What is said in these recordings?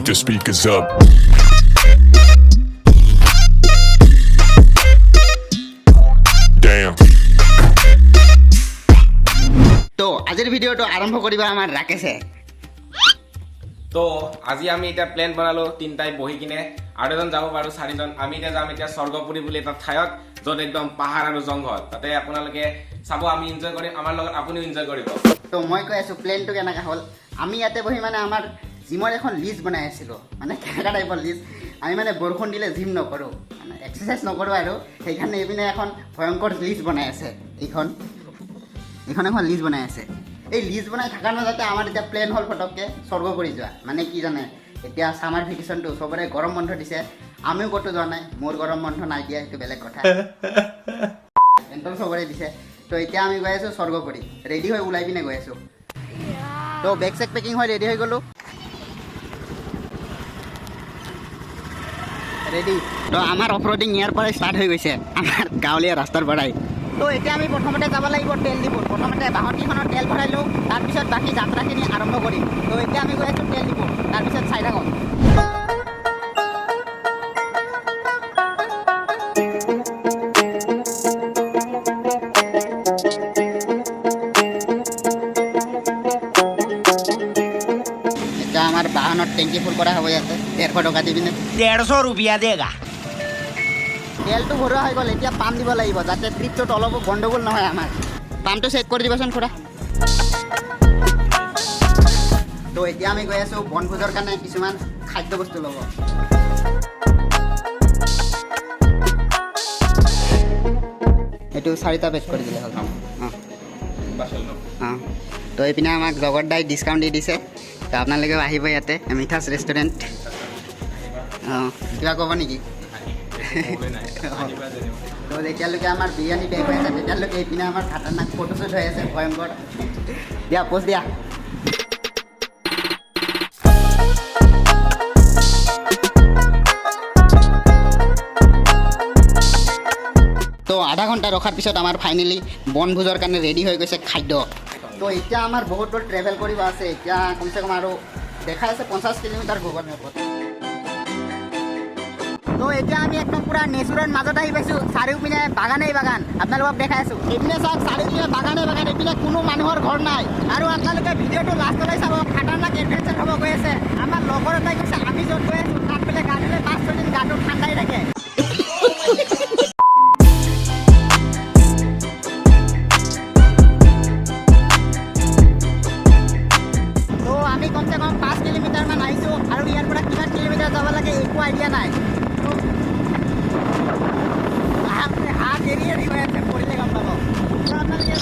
the speakers up. Damn. তো আজিৰ ভিডিঅ'টো আৰম্ভ কৰিব আমাৰ ৰাকেশে। তো আজি আমি এটা প্লেন বনালো তিনটাই বহি কিনে আৰু এজন যাব পাৰো চাৰিজন আমি এতিয়া যাম এতিয়া স্বৰ্গপুৰী বুলি এটা ঠাইত য'ত একদম পাহাৰ আৰু জংঘল তাতে আপোনালোকে চাব আমি এনজয় কৰিম আমাৰ লগত আপুনিও এনজয় কৰিব তো মই কৈ আছোঁ প্লেনটো কেনেকৈ হ'ল আমি ইয়াতে বহি মানে আমাৰ জিমৰ এখন লিষ্ট বনাই আছিলোঁ মানে কেনেকুৱা টাইপৰ লিষ্ট আমি মানে বৰষুণ দিলে জিম নকৰোঁ মানে এক্সাৰচাইজ নকৰোঁ আৰু সেইকাৰণে এইপিনে এখন ভয়ংকৰ লিষ্ট বনাই আছে এইখন এখন লিষ্ট বনাই আছে এই লিষ্ট বনাই থকাৰ মাজতে আমাৰ এতিয়া প্লেন হ'ল ফটককৈ স্বৰ্গপুৰী যোৱা মানে কি জানে এতিয়া ছামাৰ ভেকেশ্যনটো চবৰে গৰম বন্ধ দিছে আমিও ক'তো যোৱা নাই মোৰ গৰম বন্ধ নাই দিয়া সেইটো বেলেগ কথা এণ্টৰ চবৰে দিছে তো এতিয়া আমি গৈ আছোঁ স্বৰ্গপুৰী ৰেডি হৈ ওলাই পিনে গৈ আছোঁ তো বেগ চেগ পেকিং হৈ ৰেডি হৈ গ'লোঁ ৰেডি তো আমাৰ অফ ৰোডিং ইয়াৰ পৰাই ষ্টাৰ্ট হৈ গৈছে আমাৰ গাঁৱলীয়া ৰাস্তাৰ পৰাই তো এতিয়া আমি প্ৰথমতে যাব লাগিব তেল ডিপুত প্ৰথমতে বাহনকেইখনত তেল ভৰাই লওঁ তাৰপিছত বাকী যাত্ৰাখিনি আৰম্ভ কৰিম তো এতিয়া আমি গৈ আছোঁ তেল ডিপুত তাৰপিছত চাই থাকোঁ এতিয়া আমাৰ বাহনত টেংকি ফুল কৰা হ'ব ইয়াতে 150 টকা দি পিনে 150 रुपया देगा তেলটো ভৰোৱা হৈ গ'ল এতিয়া পাম্প দিব লাগিব যাতে ট্ৰিপটোত অলপ গণ্ডগোল নহয় আমাৰ পাম্পটো চেক কৰি দিবাচোন খুৰা তো এতিয়া আমি গৈ আছোঁ বনভোজৰ কাৰণে কিছুমান খাদ্য বস্তু ল'ব এইটো 4টা পেক কৰি দিলে হ'ল অঁ তো এইপিনে আমাক জগতদাই ডিছকাউণ্ট দি দিছে তো আপোনালোকেও আহিব ইয়াতে মিঠাছ ৰেষ্টুৰেণ্ট অঁ কিবা ক'ব নেকি তো যেতিয়ালৈকে আমাৰ বিৰিয়ানী পেক হৈ আছে তেতিয়ালৈকে এইপিনে আমাৰ খাতাৰনাক ফটোশ্বুট হৈ আছে ভয়ংকৰ দিয়া প'ষ্ট দিয়া তো আধা ঘণ্টা ৰখাৰ পিছত আমাৰ ফাইনেলি বনভোজৰ কাৰণে ৰেডি হৈ গৈছে খাদ্য তো এতিয়া আমাৰ বহুত দূৰ ট্ৰেভেল কৰিব আছে এতিয়া কমচে কম আৰু দেখাই আছে 50 কিলোমিটাৰ গুগল মেপত তো এতিয়া আমি একদম পুৰা নেচাৰৰ মাজত আহি পাইছোঁ চাৰিওপিনে বাগানেই বাগান আপোনালোকক দেখাই আছোঁ এইপিনে চাওক চাৰিওপিনে বাগানেই বাগান এইপিনে কোনো মানুহৰ ঘৰ নাই আৰু আপোনালোকে ভিডিঅ'টো লাষ্টলৈ চাব খাতাৰনাক এডভেঞ্চাৰ হ'ব গৈ আছে আমাৰ লগৰ এটাই কৈছে আমি য'ত গৈ আছোঁ তাত বোলে গা ধুলে 5-6 দিন গাটো ঠাণ্ডাই থাকে তো আমি কমচে কম 5 কিলোমিটাৰমান আহিছোঁ আৰু ইয়াৰ পৰা কিমান কিলোমিটাৰ যাব লাগে একো আইডিয়া নাই হাত এৰি এৰি হৈ আছে পৰিলে গম পাব আপোনালোকে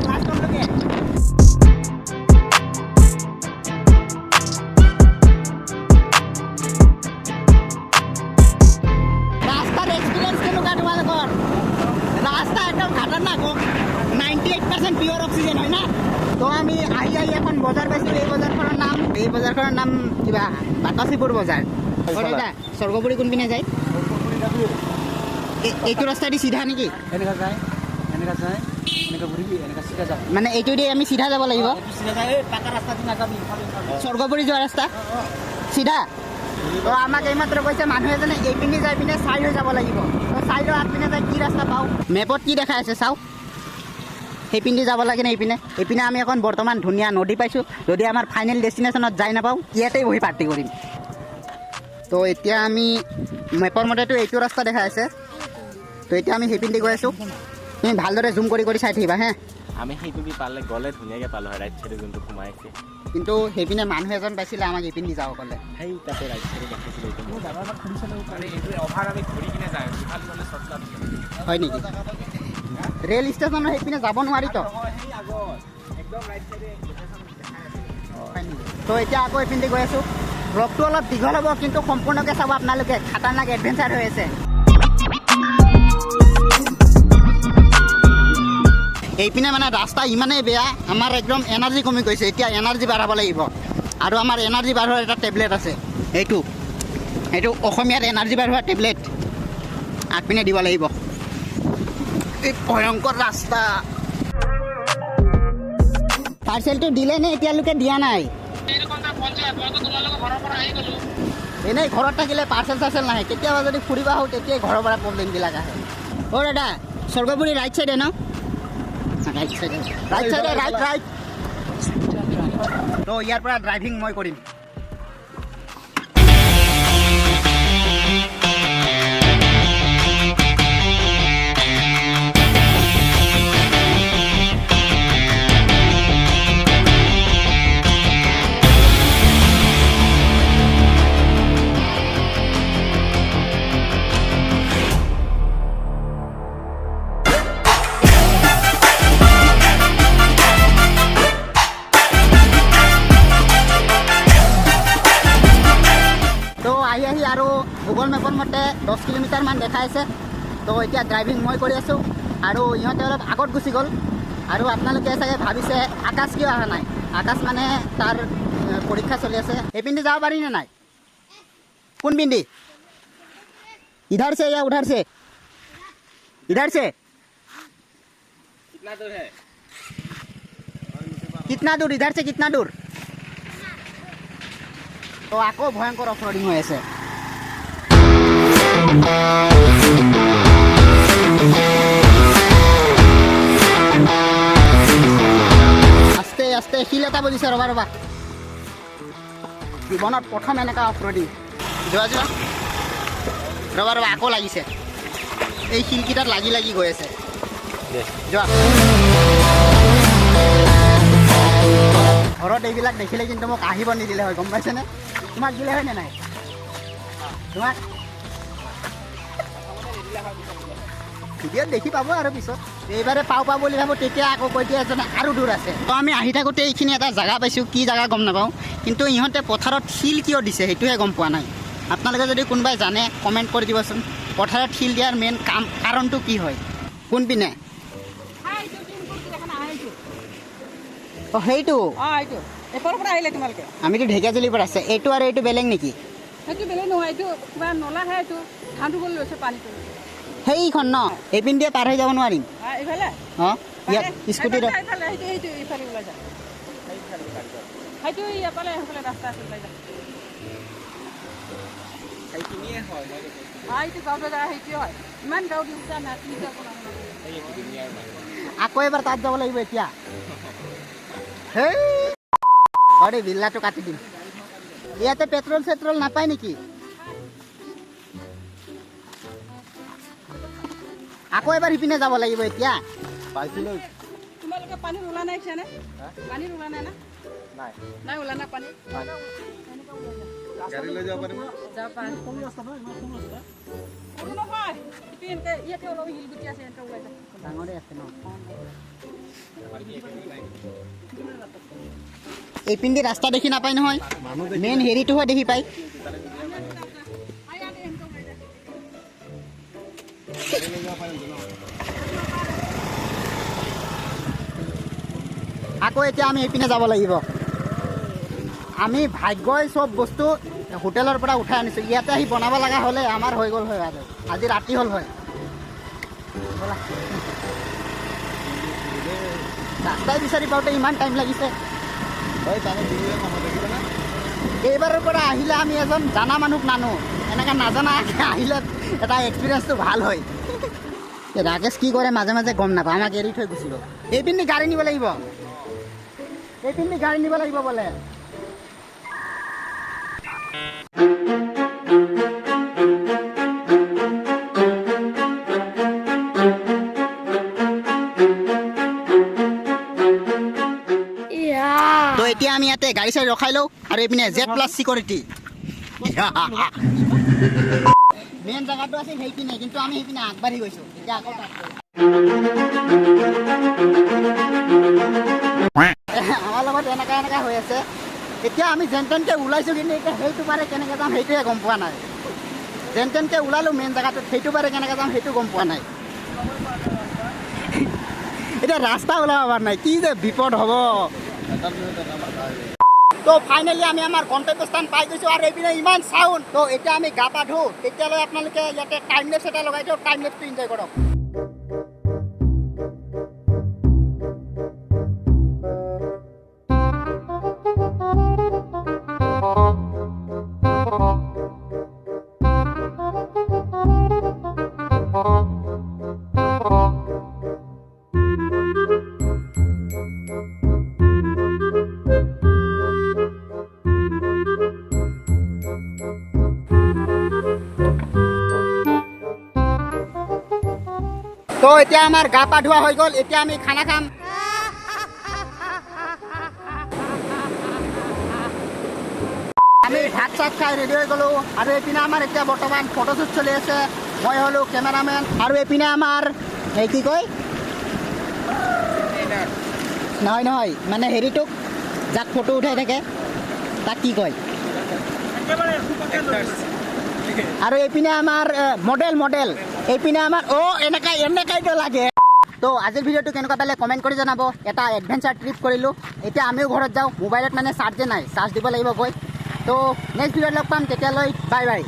লাষ্টলৈকে ৰাস্তাৰ এক্সপিৰিয়েঞ্চ কেনেকুৱা তোমালোকৰ ৰাস্তা একদম খাতাৰনাক 98% পিয়ৰ অক্সিজেন হয় না তো আমি আহি এখন বজাৰ পাইছোঁ এই বজাৰখনৰ নাম কিবা বাকাচীপুৰ বজাৰ স্বৰ্গপুৰী কোনপিনে যায় এইটো ৰাস্তা দি চিধা নেকি মানে এইটো দি আমি চিধা যাব লাগিব স্বৰ্গপুৰী যোৱা ৰাস্তা চিধা তো আমাক এইমাত্ৰ কৈছে মানুহ এজনে এইপিনে যাই পিনে চাইড হৈ যাব লাগিব তো চাইডৰ আগপিনে যাই কি ৰাস্তা পাওঁ মেপত কি দেখাই আছে চাওক সেইপিনে যাব লাগে নে এইপিনে আমি এখন বৰ্তমান ধুনীয়া নদী পাইছোঁ যদি আমাৰ ফাইনেল ডেষ্টিনেশ্যনত যাই নাপাওঁ ইয়াতেই বহি পাৰ্টি কৰিম তো এতিয়া আমি মেপৰ মতেতো এইটো ৰাস্তা দেখাই আছে তো এতিয়া আমি সেইপিনে গৈ আছোঁ তুমি ভালদৰে জুম কৰি কৰি চাই থাকিবা হে আমি সেইটো দি পালে গ'লে ধুনীয়াকৈ পালোঁ হয় ৰাইট চাইডে যোনটো সোমাইছে কিন্তু সেইপিনে মানুহ এজন পাইছিলে আমাক এইপিনে যাব ক'লে সেই তাতে ৰাইট চাইডে দেখাইছিলে এইটো অভাৰ আমি ঘূৰি কিনে যায় হয় নেকি ৰেল ষ্টেচনৰ সেইপিনে যাব নোৱাৰিতো তো এতিয়া আকৌ এইপিনে গৈ আছোঁ ব্লগটো অলপ দীঘল হ'ব কিন্তু সম্পূৰ্ণকৈ চাব আপোনালোকে খাতাৰনাক এডভেঞ্চাৰ হৈ আছে এইপিনে মানে ৰাস্তা ইমানেই বেয়া আমাৰ একদম এনাৰ্জি কমি গৈছে এতিয়া এনাৰ্জি বাঢ়াব লাগিব আৰু আমাৰ এনাৰ্জি বাঢ়োৱাৰ এটা টেবলেট আছে এইটো অসমীয়াত এনাৰ্জি বাঢ়োৱা টেবলেট আগপিনে দিব লাগিব এই ভয়ংকৰ ৰাস্তা পাৰ্চেলটো দিলে নে এতিয়ালৈকে দিয়া নাই এনেই ঘৰত থাকিলে পাৰ্চেল চাৰ্চেল নাহে, কেতিয়াবা যদি ফুৰিব আহোঁ তেতিয়াই ঘৰৰ পৰা প্ৰব্লেমবিলাক আহে। অ' দাদা স্বৰ্গপুৰী ৰাইট চাইডে ন? ৰাইট চাইডে ৰাইট। তো ইয়াৰ পৰা ড্ৰাইভিং মই কৰিম। আহি আৰু গুগল মেপৰ মতে 10 কিলোমিটাৰমান দেখাইছে। তো এতিয়া ড্ৰাইভিং মই কৰি আছোঁ আৰু ইহঁতে অলপ আগত গুচি গ'ল। আৰু আপোনালোকে চাগে ভাবিছে আকাশ কিয় অহা নাই। আকাশ মানে তাৰ পৰীক্ষা চলি আছে। এইপিনে যাব পাৰি নে নাই? কোন পিন্ধি? ইধাৰ से या उधर से? इधर से कितना दूर है? कितना दूर? इधर से कितना दूर? তো আকৌ ভয়ংকৰ অফ ৰোডিং হৈ আছে। আস্তে আস্তে শিল এটা বজিছে, ৰবা ৰবা। জীৱনত প্ৰথম এনেকুৱা অফ ৰোডিং। যোৱা ৰবা ৰবা, আকৌ লাগিছে। এই শিলকেইটাত লাগি লাগি গৈ আছে। যোৱা। ঘৰত এইবিলাক দেখিলে কিন্তু মোক আহিব নিদিলে হয়, গম পাইছেনে? তোমাক দিলে হয়নে নাই? তোমাক ভিডিঅ'ত দেখি পাব আৰু পিছত। এইবাৰে পাওঁ বুলি ভাবোঁ, তেতিয়া আকৌ কৈ দিয়ে এজনে আৰু দূৰ আছে। তো আমি আহি থাকোঁতে এইখিনি এটা জেগা পাইছোঁ, কি জেগা গম নাপাওঁ। কিন্তু ইহঁতে পথাৰত শিল কিয় দিছে সেইটোহে গম পোৱা নাই। আপোনালোকে যদি কোনোবাই জানে কমেণ্ট কৰি দিবচোন। পথাৰত শিল দিয়াৰ মেইন কাৰণটো কি হয়? কোনপিনে? অঁ সেইটো এপৰ পৰা আহিলে তোমালোকে? আমিতো ঢেকীয়াজুলিৰ পৰা আছে। এইটো আৰু এইটো বেলেগ নেকি? সেইটো বেলেগ নহয়, এইটো কিবা নলাহে। এইটো ধান ৰুবলৈ লৈছে পানীটো। সেইখন ন? এইপিন দিয়ে পাৰ হৈ যাব নোৱাৰিম? এইফালে অঁ ইয়াত স্কুটিৰ এইফালে সেইটো ইফালে ওলাই যায়। সেইটো এইফালে সেইফালে ৰাস্তা আছে, ওলাই যায়। এইটো গাঁৱৰ জেগা সেইটো হয়। ইমান গাঁও দিছে না, আকৌ এবাৰ তাত যাব লাগিব এতিয়া। সেই বিল্লাটো কাটি দিম। ইয়াতে পেট্ৰল চেট্ৰল নাপায় নেকি? আকৌ এবাৰ সিপিনে যাব লাগিব এতিয়া। তোমালোকে পানী ওলা নাই নে? পানী ওলা নাই না? নাই ওলা নাই পানী। গাড়ী লৈ যাব পাৰিম? যাব পাৰি। নহয়, ইয়াতে অলপ শিলগুটি আছে, এনেকৈ ওলাই যায়। ডাঙৰে আছে ন? এইপিনে ৰাস্তা দেখি নাপায় নহয়, মেইন হেৰিটোহে দেখি পায়। আকৌ এতিয়া আমি এইপিনে যাব লাগিব। আমি ভাগ্যই চব বস্তু হোটেলৰ পৰা উঠাই আনিছোঁ। ইয়াতে আহি বনাব লগা হ'লে আমাৰ হৈ গ'ল হয়, আজি ৰাতি হ'ল হয়। ৰাস্তাই বিচাৰি পাওঁতে ইমান টাইম লাগিছে। এইবাৰৰ পৰা আহিলে আমি এজন জানা মানুহক নানো, এনেকৈ নাজানা আহিলে এটা এক্সপিৰিয়েঞ্চটো ভাল হয়। ৰাকেশ কি কৰে মাজে মাজে গম নাপাওঁ, আমাক এৰি থৈ গুচি গ'ল। এইপিনে গাড়ী নিব লাগিব, এইপিনে গাড়ী নিব লাগিব বোলে। তো এতিয়া আমি ইয়াতে গাড়ী চাড়ী ৰখাই লওঁ আৰু এইপিনে Z+ চিকিউৰিটি। মেইন জেগাটো আছে সেইপিনে, কিন্তু আমি সেইপিনে আগবাঢ়ি গৈছোঁ। এতিয়া আকৌ আমাৰ লগত এনেকা হৈ আছে। এতিয়া আমি যেন তেনকৈ ওলাইছোঁ, কিন্তু এতিয়া সেইটো পাৰে কেনেকৈ যাম সেইটোৱে গম পোৱা নাই। যেন তেনকৈ ওলালোঁ মেইন জেগাটোত, সেইটো পাৰে কেনেকৈ যাম সেইটো গম পোৱা নাই। এতিয়া ৰাস্তা ওলাব পৰা নাই, কি যে বিপদ হ'ব। তো ফাইনেলি আমি আমাৰ গন্তব্যস্থান পাই গৈছোঁ আৰু এইপিনে ইমান চাউণ্ড। তো এতিয়া আমি গা পা ধুওঁ, তেতিয়ালৈ আপোনালোকে ইয়াতে টাইম লেপছ এটা লগাই দিওঁ, টাইম লেপছটো এনজয় কৰক। তো এতিয়া আমাৰ গা পা ধোৱা হৈ গ'ল, এতিয়া আমি খানা খাম। আমি ভাত চাত খাই ৰেডি হৈ গ'লোঁ আৰু এইপিনে আমাৰ এতিয়া বৰ্তমান ফটোশ্বুট চলি আছে। মই হ'লোঁ কেমেৰামেন আৰু এইপিনে আমাৰ এই কি কয় নহয় মানে হেৰিটোক যাক ফটো উঠাই থাকে তাক কি কয়। আৰু এইপিনে আমাৰ মডেল এইপিনে আমাৰ এনেকাইতো লাগে। তো আজিৰ ভিডিঅ'টো কেনেকুৱা পালে কমেণ্ট কৰি জনাব। এটা এডভেঞ্চাৰ ট্ৰিপ কৰিলোঁ, এতিয়া আমিও ঘৰত যাওঁ। মোবাইলত মানে চাৰ্জে নাই, চাৰ্জ দিব লাগিব গৈ। তো নেক্সট ভিডিঅ'ত লগ পাম, তেতিয়ালৈ bye bye.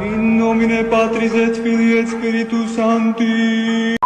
In nomine Patris et Filii et Spiritus Sancti.